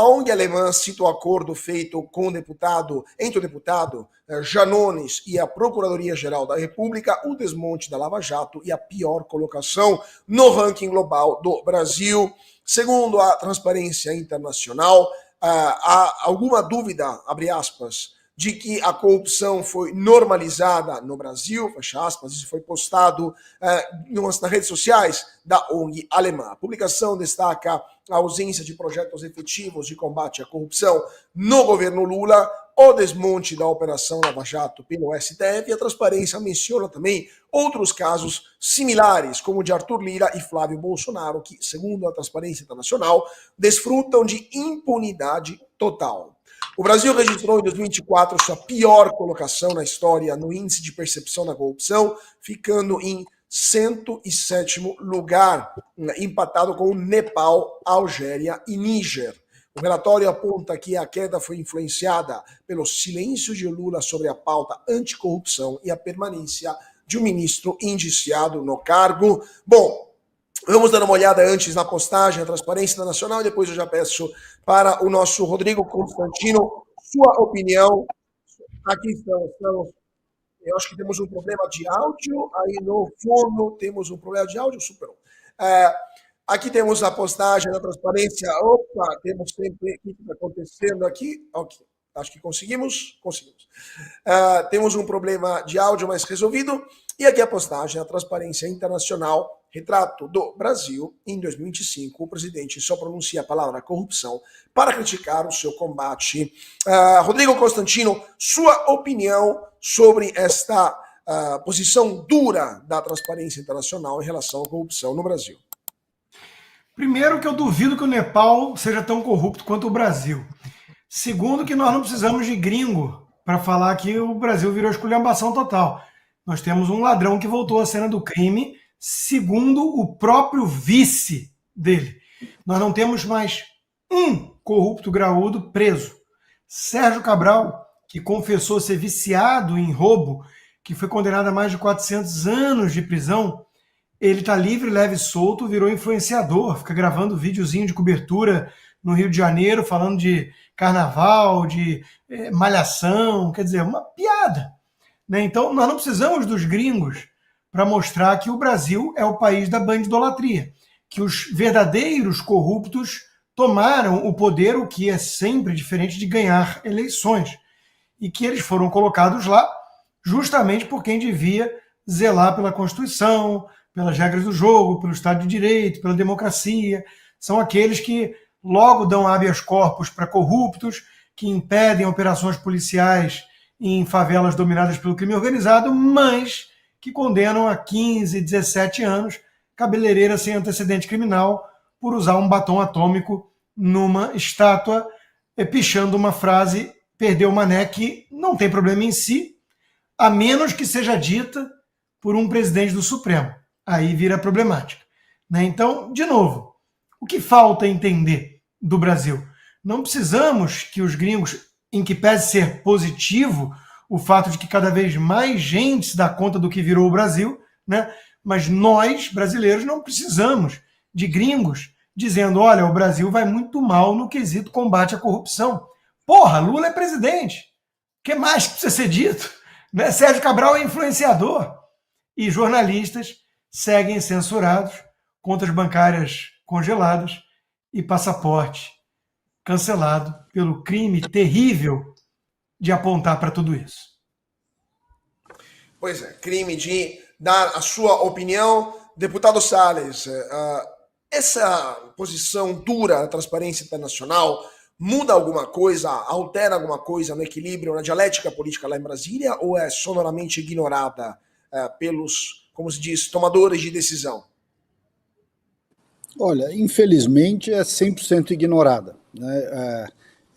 A ONG alemã cita o acordo feito com o deputado, entre o deputado Janones e a Procuradoria-Geral da República, o desmonte da Lava Jato e a pior colocação no ranking global do Brasil. Segundo a Transparência Internacional, há alguma dúvida, abre aspas, de que a corrupção foi normalizada no Brasil, fecha aspas, isso foi postado nas redes sociais da ONG alemã. A publicação destaca a ausência de projetos efetivos de combate à corrupção no governo Lula, o desmonte da Operação Lava Jato pelo STF, e a Transparência menciona também outros casos similares, como o de Arthur Lira e Flávio Bolsonaro, que, segundo a Transparência Internacional, desfrutam de impunidade total. O Brasil registrou em 2024 sua pior colocação na história no índice de percepção da corrupção, ficando em 107º lugar, empatado com o Nepal, Algéria e Níger. O relatório aponta que a queda foi influenciada pelo silêncio de Lula sobre a pauta anticorrupção e a permanência de um ministro indiciado no cargo. Bom, vamos dar uma olhada antes na postagem, a Transparência Nacional, e depois eu já peço para o nosso Rodrigo Constantino sua opinião. Aqui estamos. Eu acho que temos um problema de áudio, aí no fundo temos um problema de áudio, superou. Aqui temos a postagem da Transparência. Opa, temos sempre o que está acontecendo aqui. Ok, acho que conseguimos. Temos um problema de áudio, mas resolvido. E aqui a postagem da Transparência Internacional, retrato do Brasil em 2025. O presidente só pronuncia a palavra corrupção para criticar o seu combate. Rodrigo Constantino, sua opinião sobre esta posição dura da Transparência Internacional em relação à corrupção no Brasil? Primeiro, que eu duvido que o Nepal seja tão corrupto quanto o Brasil. Segundo, que nós não precisamos de gringo para falar que o Brasil virou esculhambação total. Nós temos um ladrão que voltou à cena do crime, segundo o próprio vice dele. Nós não temos mais um corrupto graúdo preso. Sérgio Cabral, que confessou ser viciado em roubo, que foi condenado a mais de 400 anos de prisão, ele está livre, leve e solto, virou influenciador, fica gravando videozinho de cobertura no Rio de Janeiro, falando de carnaval, de malhação, quer dizer, uma piada. Né? Então, nós não precisamos dos gringos para mostrar que o Brasil é o país da bandidolatria, que os verdadeiros corruptos tomaram o poder, o que é sempre diferente de ganhar eleições, e que eles foram colocados lá justamente por quem devia zelar pela Constituição, pelas regras do jogo, pelo Estado de Direito, pela democracia. São aqueles que logo dão habeas corpus para corruptos, que impedem operações policiais em favelas dominadas pelo crime organizado, mas que condenam a 15, 17 anos cabeleireira sem antecedente criminal por usar um batom atômico numa estátua, pichando uma frase, perdeu o mané, que não tem problema em si, a menos que seja dita por um presidente do Supremo. Aí vira problemática. Né? Então, de novo, o que falta entender do Brasil? Não precisamos que os gringos, em que pese ser positivo o fato de que cada vez mais gente se dá conta do que virou o Brasil, né? Mas nós, brasileiros, não precisamos de gringos dizendo, olha, o Brasil vai muito mal no quesito combate à corrupção. Porra, Lula é presidente. O que mais precisa ser dito? Né? Sérgio Cabral é influenciador. E jornalistas seguem censurados, contas bancárias congeladas e passaporte cancelado pelo crime terrível de apontar para tudo isso. Pois é, crime de dar a sua opinião. Deputado Salles, essa posição dura da Transparência Internacional muda alguma coisa, altera alguma coisa no equilíbrio, na dialética política lá em Brasília, ou é sonoramente ignorada pelos, como se diz, tomadores de decisão? Olha, infelizmente é 100% ignorada. Né?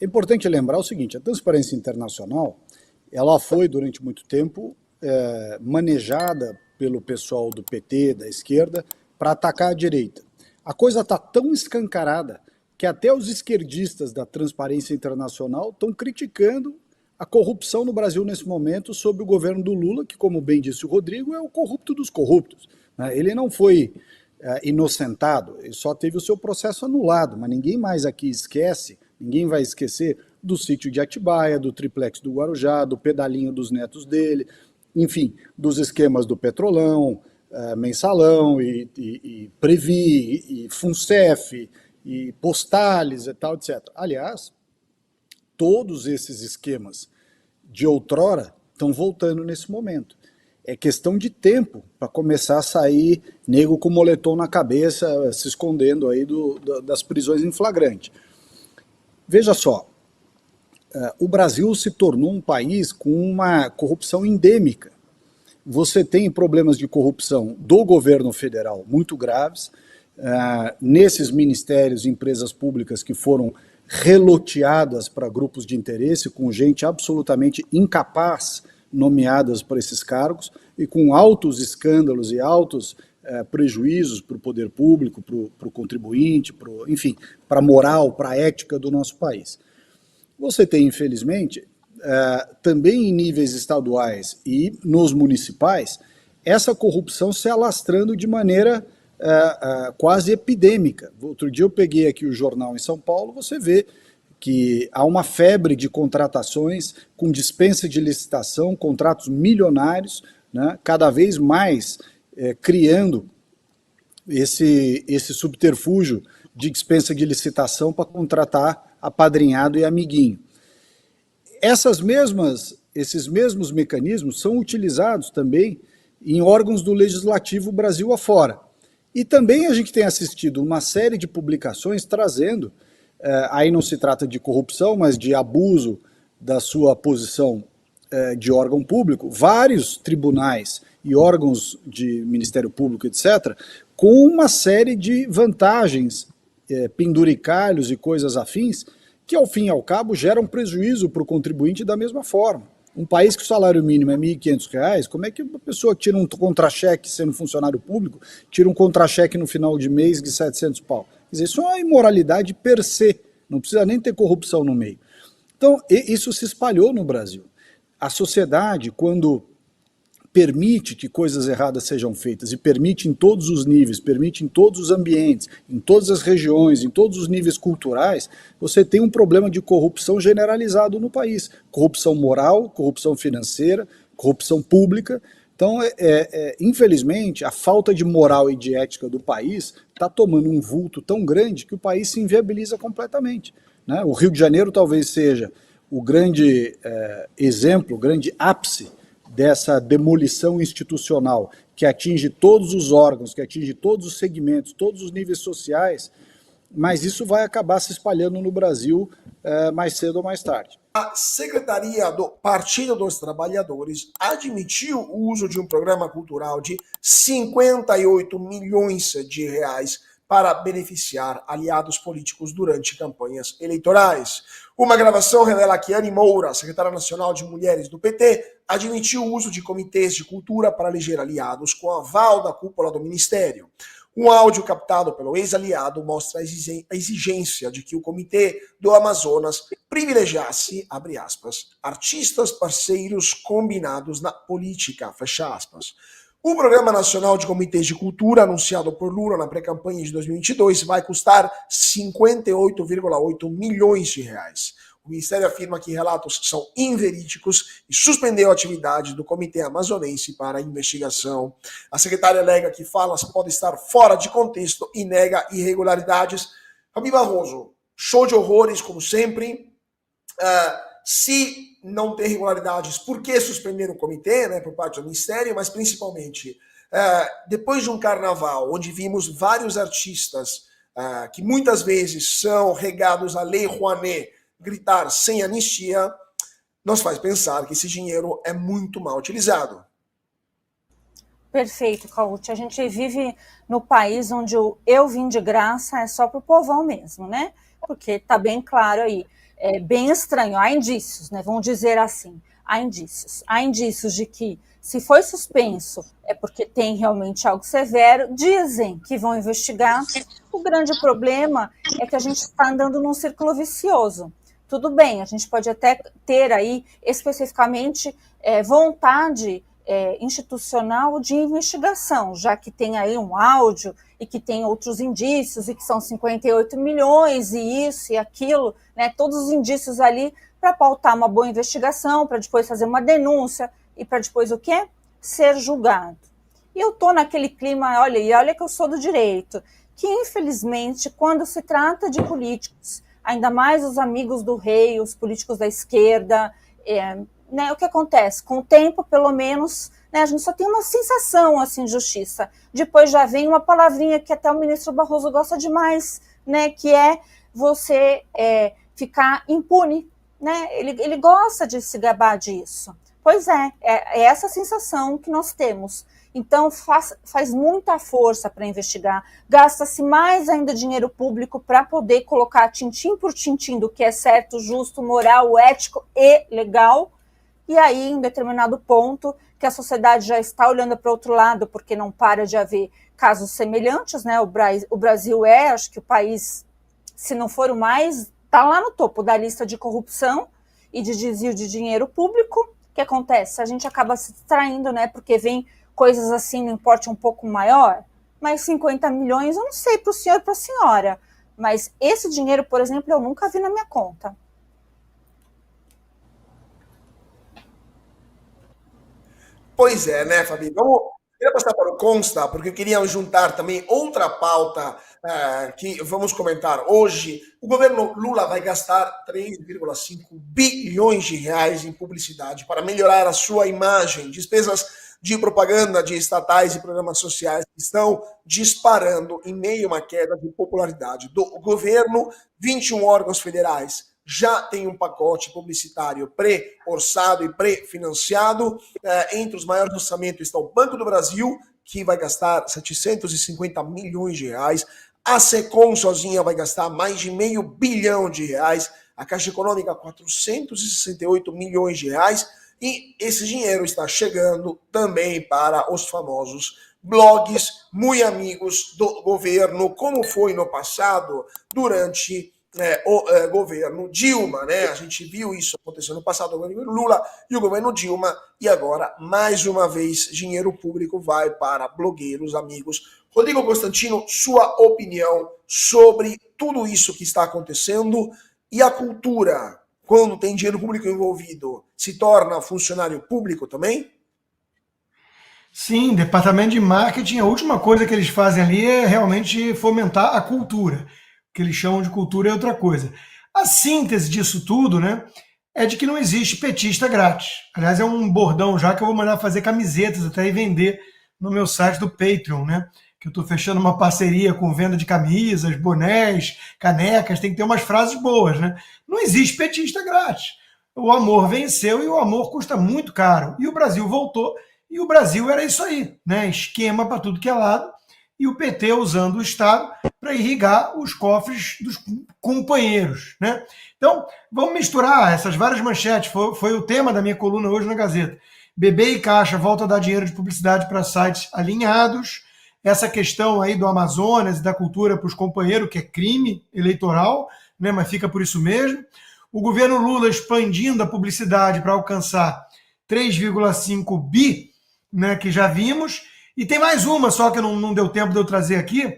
É importante lembrar o seguinte, a Transparência Internacional, ela foi durante muito tempo manejada pelo pessoal do PT, da esquerda, para atacar a direita. A coisa está tão escancarada que até os esquerdistas da Transparência Internacional estão criticando a corrupção no Brasil nesse momento sob o governo do Lula, que, como bem disse o Rodrigo, é o corrupto dos corruptos. Né? Ele não foi inocentado, ele só teve o seu processo anulado, mas ninguém mais aqui esquece, Ninguém vai esquecer do sítio de Atibaia, do triplex do Guarujá, do pedalinho dos netos dele, enfim, dos esquemas do Petrolão, Mensalão e Previ, e Funcef, e Postales e tal, etc. Aliás, todos esses esquemas de outrora estão voltando nesse momento. É questão de tempo para começar a sair nego com moletom na cabeça, se escondendo aí das prisões em flagrante. Veja só, o Brasil se tornou um país com uma corrupção endêmica. Você tem problemas de corrupção do governo federal muito graves, nesses ministérios e empresas públicas que foram reloteadas para grupos de interesse, com gente absolutamente incapaz nomeadas para esses cargos e com altos escândalos e altos prejuízos para o poder público, para o contribuinte, enfim, para a moral, para a ética do nosso país. Você tem, infelizmente, também em níveis estaduais e nos municipais, essa corrupção se alastrando de maneira quase epidêmica. Outro dia eu peguei aqui o jornal em São Paulo, você vê que há uma febre de contratações com dispensa de licitação, contratos milionários, né, cada vez mais criando esse subterfúgio de dispensa de licitação para contratar apadrinhado e amiguinho. Esses mesmos mecanismos são utilizados também em órgãos do Legislativo Brasil afora. E também a gente tem assistido uma série de publicações trazendo, aí não se trata de corrupção, mas de abuso da sua posição de órgão público, vários tribunais e órgãos de Ministério Público, etc., com uma série de vantagens, penduricalhos e coisas afins, que ao fim e ao cabo geram prejuízo para o contribuinte da mesma forma. Um país que o salário mínimo é R$ 1.500, como é que uma pessoa que tira um contra-cheque sendo funcionário público, tira um contra-cheque no final de mês de 700 pau? Quer dizer, isso é uma imoralidade per se, não precisa nem ter corrupção no meio. Então, isso se espalhou no Brasil. A sociedade, quando permite que coisas erradas sejam feitas, e permite em todos os níveis, permite em todos os ambientes, em todas as regiões, em todos os níveis culturais, você tem um problema de corrupção generalizado no país. Corrupção moral, corrupção financeira, corrupção pública. Então, infelizmente, a falta de moral e de ética do país está tomando um vulto tão grande que o país se inviabiliza completamente, né? O Rio de Janeiro talvez seja o grande exemplo, o grande ápice dessa demolição institucional que atinge todos os órgãos, que atinge todos os segmentos, todos os níveis sociais, mas isso vai acabar se espalhando no Brasil mais cedo ou mais tarde. A Secretaria do Partido dos Trabalhadores admitiu o uso de um programa cultural de 58 milhões de reais para beneficiar aliados políticos durante campanhas eleitorais. Uma gravação revela que Anny Moura, secretária nacional de mulheres do PT, admitiu o uso de comitês de cultura para eleger aliados com aval da cúpula do ministério. Um áudio captado pelo ex-aliado mostra a exigência de que o Comitê do Amazonas privilegiasse, abre aspas, artistas parceiros combinados na política, fecha aspas. O Programa Nacional de Comitês de Cultura, anunciado por Lula na pré-campanha de 2022, vai custar 58,8 milhões de reais. O Ministério afirma que relatos são inverídicos e suspendeu a atividade do Comitê Amazonense para investigação. A secretária alega que falas podem estar fora de contexto e nega irregularidades. Fabi Barroso, show de horrores, como sempre. Se não tem irregularidades, por que suspender o comitê, né, por parte do Ministério, mas principalmente, depois de um carnaval, onde vimos vários artistas que muitas vezes são regados à Lei Rouanet, gritar sem anistia, nos faz pensar que esse dinheiro é muito mal utilizado. Perfeito, Cauti. A gente vive no país onde o eu vim de graça é só para o povão mesmo, né? Porque está bem claro aí, é bem estranho, há indícios, né? Vamos dizer assim, há indícios de que se foi suspenso é porque tem realmente algo severo, dizem que vão investigar. O grande problema é que a gente está andando num círculo vicioso. Tudo bem, a gente pode até ter aí especificamente vontade institucional de investigação, já que tem aí um áudio e que tem outros indícios e que são 58 milhões e isso e aquilo, né, todos os indícios ali para pautar uma boa investigação, para depois fazer uma denúncia e para depois o quê? Ser julgado. E eu estou naquele clima, olha que eu sou do direito, que infelizmente quando se trata de políticos, ainda mais os amigos do rei, os políticos da esquerda, né, o que acontece? Com o tempo, pelo menos, né, a gente só tem uma sensação assim, de justiça. Depois já vem uma palavrinha que até o ministro Barroso gosta demais, né, que é você ficar impune. Né? Ele gosta de se gabar disso. Pois é essa sensação que nós temos. Então, faz muita força para investigar, gasta-se mais ainda dinheiro público para poder colocar tintim por tintim do que é certo, justo, moral, ético e legal. E aí, em determinado ponto, que a sociedade já está olhando para o outro lado, porque não para de haver casos semelhantes, né? O Brasil acho que o país, se não for o mais, está lá no topo da lista de corrupção e de desvio de dinheiro público. O que acontece? A gente acaba se distraindo, né? Porque vem coisas assim no importe um pouco maior, mas 50 milhões, eu não sei para o senhor e para a senhora, mas esse dinheiro, por exemplo, eu nunca vi na minha conta. Pois é, né, Fabi? Queria passar para o Consta, porque eu queria juntar também outra pauta que vamos comentar hoje. O governo Lula vai gastar 3,5 bilhões de reais em publicidade para melhorar a sua imagem. Despesas de propaganda de estatais e programas sociais que estão disparando em meio a uma queda de popularidade do governo. 21 órgãos federais já tem um pacote publicitário pré-orçado e pré-financiado. Entre os maiores orçamentos está o Banco do Brasil, que vai gastar 750 milhões de reais. A Secom sozinha vai gastar mais de meio bilhão de reais. A Caixa Econômica, 468 milhões de reais. E esse dinheiro está chegando também para os famosos blogs muito amigos do governo, como foi no passado, durante o governo Dilma, né? A gente viu isso acontecer no passado, o governo Lula e o governo Dilma, e agora, mais uma vez, dinheiro público vai para blogueiros, amigos. Rodrigo Constantino, sua opinião sobre tudo isso que está acontecendo e a cultura, quando tem dinheiro público envolvido, se torna funcionário público também? Sim, departamento de marketing, a última coisa que eles fazem ali é realmente fomentar a cultura. O que eles chamam de cultura é outra coisa. A síntese disso tudo, né, é de que não existe petista grátis. Aliás, é um bordão já que eu vou mandar fazer camisetas até e vender no meu site do Patreon, né? Que eu estou fechando uma parceria com venda de camisas, bonés, canecas, tem que ter umas frases boas, né? Não existe petista grátis. O amor venceu e o amor custa muito caro. E o Brasil voltou, e o Brasil era isso aí, né? Esquema para tudo que é lado, e o PT usando o Estado para irrigar os cofres dos companheiros, né? Então, vamos misturar essas várias manchetes, foi o tema da minha coluna hoje na Gazeta. BB e Caixa volta a dar dinheiro de publicidade para sites alinhados, essa questão aí do Amazonas e da cultura para os companheiros, que é crime eleitoral, né, mas fica por isso mesmo. O governo Lula expandindo a publicidade para alcançar 3,5 bi, né, que já vimos. E tem mais uma só que não deu tempo de eu trazer aqui,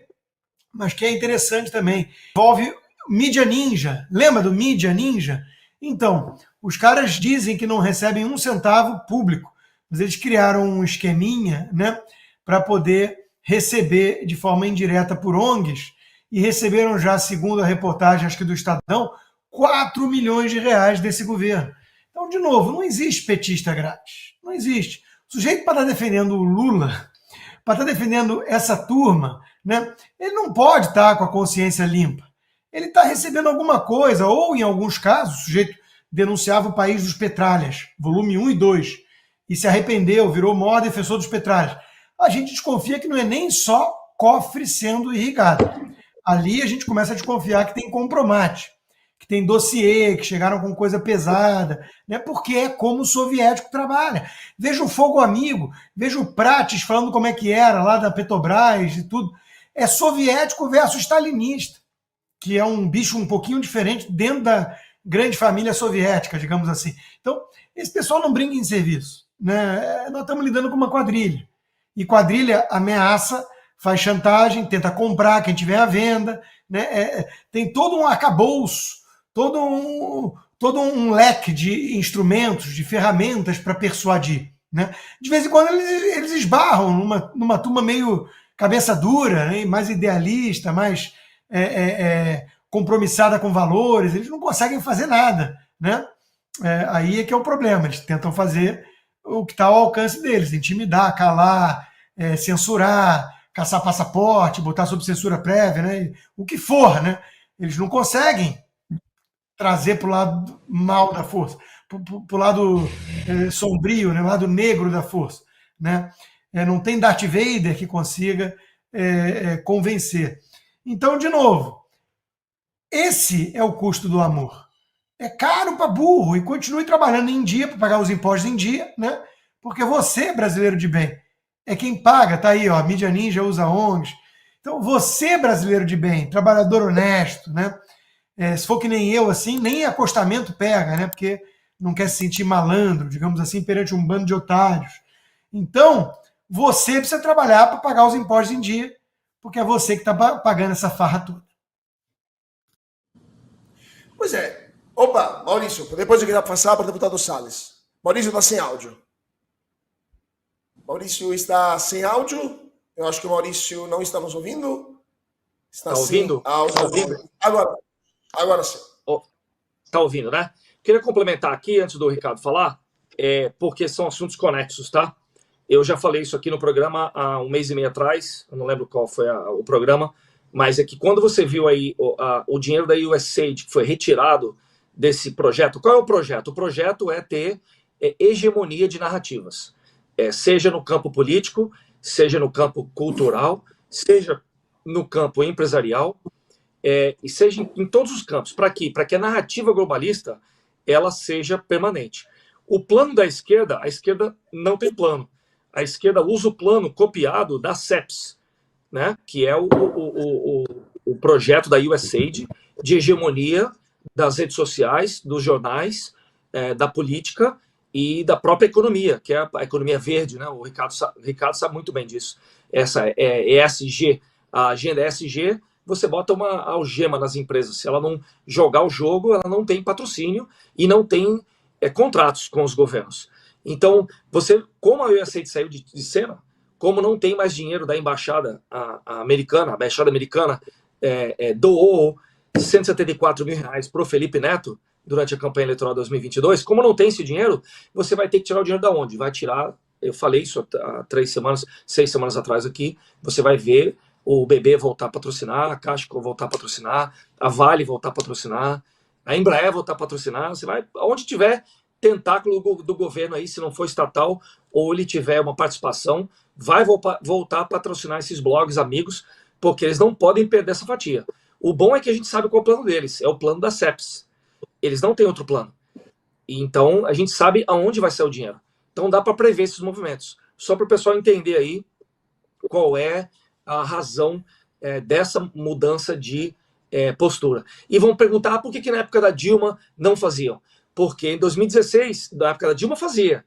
mas que é interessante também. Envolve Mídia Ninja. Lembra do Mídia Ninja? Então, os caras dizem que não recebem um centavo público, mas eles criaram um esqueminha, né, para poder receber de forma indireta por ONGs, e receberam já, segundo a reportagem, acho que do Estadão, 4 milhões de reais desse governo. Então, de novo, não existe petista grátis. Não existe. O sujeito para estar defendendo o Lula, para estar defendendo essa turma, né, ele não pode estar com a consciência limpa. Ele está recebendo alguma coisa, ou em alguns casos, o sujeito denunciava o país dos petralhas, volume 1 e 2, e se arrependeu, virou o maior defensor dos petralhas. A gente desconfia que não é nem só cofre sendo irrigado. Ali a gente começa a desconfiar que tem compromate, que tem dossiê, que chegaram com coisa pesada, né? Porque é como o soviético trabalha. Veja o Fogo Amigo, veja o Prates falando como é que era lá da Petrobras e tudo. É soviético versus stalinista, que é um bicho um pouquinho diferente dentro da grande família soviética, digamos assim. Então, esse pessoal não brinca em serviço. né? Nós estamos lidando com uma quadrilha. E quadrilha ameaça, faz chantagem, tenta comprar quem tiver à venda, né? Tem todo um arcabouço, todo um leque de instrumentos, de ferramentas para persuadir, né? De vez em quando eles esbarram numa turma meio cabeça dura, né? Mais idealista, mais compromissada com valores, eles não conseguem fazer nada, né? Aí é que é o problema, eles tentam fazer o que está ao alcance deles, intimidar, calar, censurar, caçar passaporte, botar sob censura prévia, né? O que for, né? Eles não conseguem trazer para o lado mal da força, para o lado sombrio, né? O lado negro da força, né? Não tem Darth Vader que consiga convencer. Então, de novo, esse é o custo do amor. É caro para burro, e continue trabalhando em dia para pagar os impostos em dia, né? Porque você, brasileiro de bem, é quem paga, tá aí, ó, a Mídia Ninja usa ONGs. Então, você, brasileiro de bem, trabalhador honesto, né? Se for que nem eu, assim, nem acostamento pega, né? Porque não quer se sentir malandro, digamos assim, perante um bando de otários. Então, você precisa trabalhar para pagar os impostos em dia, porque é você que está pagando essa farra toda. Pois é. Opa, Maurício, depois eu queria passar para o deputado Salles. Maurício está sem áudio. Maurício está sem áudio. Eu acho que o Maurício não está nos ouvindo. Está ouvindo? Áudio. Tá ouvindo? Agora sim. Está ouvindo, né? Queria complementar aqui, antes do Ricardo falar, porque são assuntos conexos, tá? Eu já falei isso aqui no programa há um mês e meio atrás, eu não lembro qual foi o programa, mas é que quando você viu aí o dinheiro da USAID que foi retirado desse projeto, qual é o projeto? O projeto é ter hegemonia de narrativas, seja no campo político, seja no campo cultural, seja no campo empresarial, e seja em todos os campos. Para quê? Para que a narrativa globalista ela seja permanente. O plano da esquerda, a esquerda não tem plano. A esquerda usa o plano copiado da CEPS, né? Que é o projeto da USAID de hegemonia das redes sociais, dos jornais, da política e da própria economia, que é a economia verde, né? O Ricardo sabe muito bem disso. Essa ESG, a agenda ESG, você bota uma algema nas empresas. Se ela não jogar o jogo, ela não tem patrocínio e não tem contratos com os governos. Então, como a USAID saiu de cena, como não tem mais dinheiro da embaixada americana, a embaixada americana doou R$174 mil para o Felipe Neto durante a campanha eleitoral de 2022, como não tem esse dinheiro, você vai ter que tirar o dinheiro da onde? Vai tirar, eu falei isso há 6 semanas atrás aqui, você vai ver o BB voltar a patrocinar, a Caixa voltar a patrocinar, a Vale voltar a patrocinar, a Embraer voltar a patrocinar, você vai, onde tiver tentáculo do governo aí, se não for estatal, ou ele tiver uma participação, vai voltar a patrocinar esses blogs amigos, porque eles não podem perder essa fatia. O bom é que a gente sabe qual é o plano deles, é o plano da CEPS. Eles não têm outro plano. Então, a gente sabe aonde vai sair o dinheiro. Então, dá para prever esses movimentos. Só para o pessoal entender aí qual é a razão dessa mudança de postura. E vão perguntar por que na época da Dilma não faziam. Porque em 2016, na época da Dilma fazia.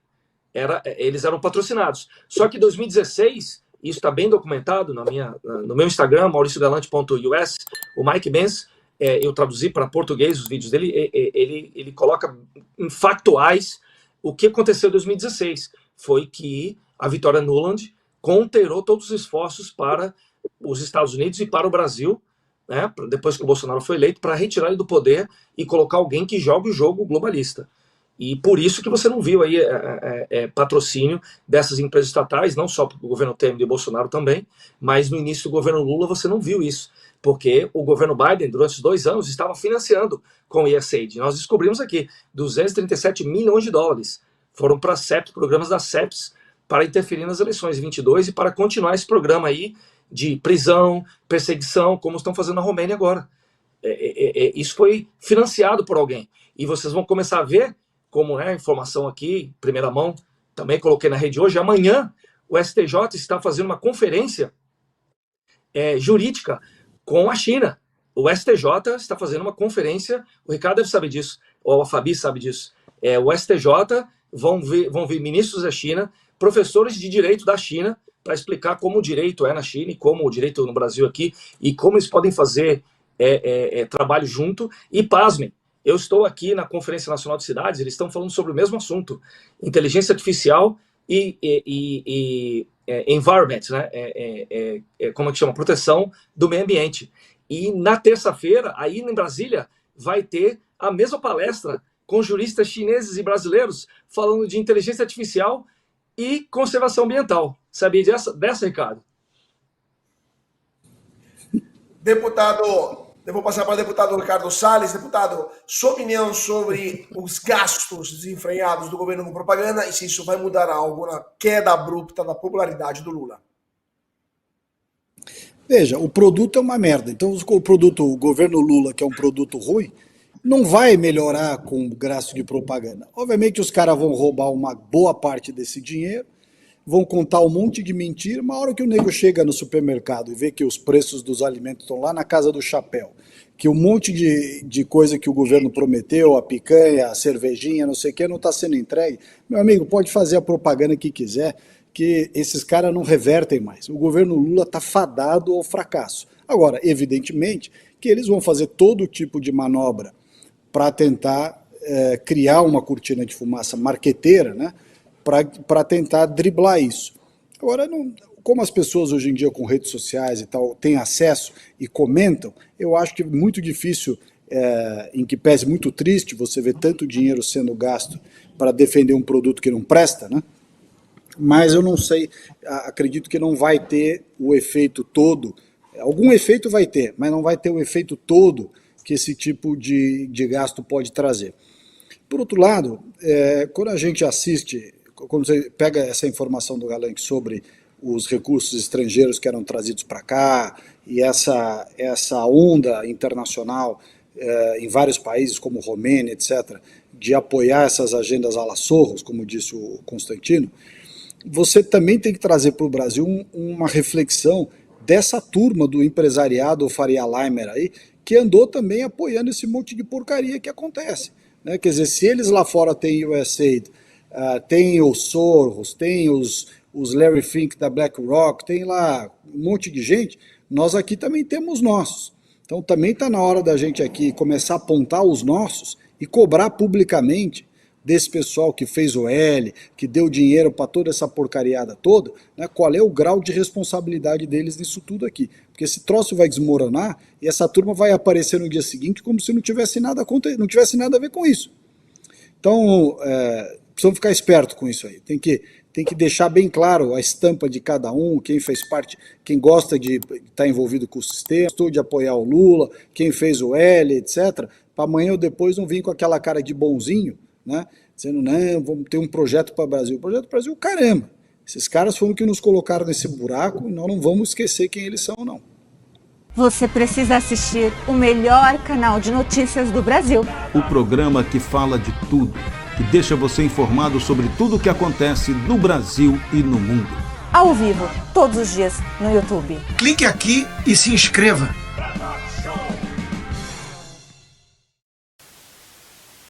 Eles eram patrocinados. Só que em 2016, isso está bem documentado no meu Instagram, mauriciogalante.us, o Mike Benz, eu traduzi para português os vídeos dele, ele coloca em factuais o que aconteceu em 2016. Foi que a Victoria Nuland conterou todos os esforços para os Estados Unidos e para o Brasil, né, depois que o Bolsonaro foi eleito, para retirar ele do poder e colocar alguém que jogue o jogo globalista. E por isso que você não viu aí patrocínio dessas empresas estatais, não só para o governo Temer e Bolsonaro também, mas no início do governo Lula você não viu isso, porque o governo Biden, durante os 2 anos, estava financiando com o USAID. Nós descobrimos aqui, 237 milhões de dólares foram para CEPS, programas da CEPS, para interferir nas eleições de 22 e para continuar esse programa aí de prisão, perseguição, como estão fazendo na Romênia agora. Isso foi financiado por alguém. E vocês vão começar a ver, como informação aqui, primeira mão, também coloquei na rede hoje, amanhã o STJ está fazendo uma conferência jurídica com a China. O STJ está fazendo uma conferência, o Ricardo deve saber disso, ou a Fabi sabe disso. O STJ vão vir ministros da China, professores de direito da China, para explicar como o direito é na China e como o direito no Brasil aqui, e como eles podem fazer trabalho junto. E pasmem, eu estou aqui na Conferência Nacional de Cidades, eles estão falando sobre o mesmo assunto, inteligência artificial e environment, né? Como é que chama? Proteção do meio ambiente. E na terça-feira, aí em Brasília, vai ter a mesma palestra com juristas chineses e brasileiros falando de inteligência artificial e conservação ambiental. Sabia dessa, Ricardo? Deputado, eu vou passar para o deputado Ricardo Salles. Deputado, sua opinião sobre os gastos desenfreados do governo com propaganda e se isso vai mudar algo na queda abrupta da popularidade do Lula? Veja, o produto é uma merda. Então, o governo Lula, que é um produto ruim, não vai melhorar com o gasto de propaganda. Obviamente, os caras vão roubar uma boa parte desse dinheiro, vão contar um monte de mentira. Uma hora que o nego chega no supermercado e vê que os preços dos alimentos estão lá na casa do chapéu, que um monte de coisa que o governo prometeu, a picanha, a cervejinha, não sei o que, não está sendo entregue, meu amigo, pode fazer a propaganda que quiser, que esses caras não revertem mais. O governo Lula está fadado ao fracasso. Agora, evidentemente, que eles vão fazer todo tipo de manobra para tentar criar uma cortina de fumaça marqueteira, né, para tentar driblar isso. Agora, como as pessoas hoje em dia com redes sociais e tal têm acesso e comentam, eu acho que é muito difícil, em que pese muito triste, você ver tanto dinheiro sendo gasto para defender um produto que não presta, né? Mas eu não sei, acredito que não vai ter o efeito todo. Algum efeito vai ter, mas não vai ter o efeito todo que esse tipo de gasto pode trazer. Por outro lado, quando a gente assiste, quando você pega essa informação do Galanque sobre os recursos estrangeiros que eram trazidos para cá, e essa onda internacional em vários países, como Romênia, etc., de apoiar essas agendas à la Soros, como disse o Constantino, você também tem que trazer para o Brasil uma reflexão dessa turma do empresariado, o Faria Limer aí, que andou também apoiando esse monte de porcaria que acontece, né? Quer dizer, se eles lá fora têm USAID, tem os Soros, tem os Larry Fink da BlackRock, tem lá um monte de gente, nós aqui também temos nossos. Então também está na hora da gente aqui começar a apontar os nossos e cobrar publicamente desse pessoal que fez o L, que deu dinheiro para toda essa porcariada toda, né, qual é o grau de responsabilidade deles nisso tudo aqui. Porque esse troço vai desmoronar e essa turma vai aparecer no dia seguinte como se não tivesse nada a ver com isso. Então, precisamos ficar esperto com isso aí. Tem que deixar bem claro a estampa de cada um, quem fez parte, quem gosta de estar envolvido com o sistema, gostou de apoiar o Lula, quem fez o L, etc., para amanhã ou depois não vir com aquela cara de bonzinho, né, dizendo, não, vamos ter um projeto para o Brasil. O projeto para o Brasil, caramba, esses caras foram que nos colocaram nesse buraco e nós não vamos esquecer quem eles são, não. Você precisa assistir o melhor canal de notícias do Brasil. O programa que fala de tudo, que deixa você informado sobre tudo o que acontece no Brasil e no mundo. Ao vivo, todos os dias, no YouTube. Clique aqui e se inscreva.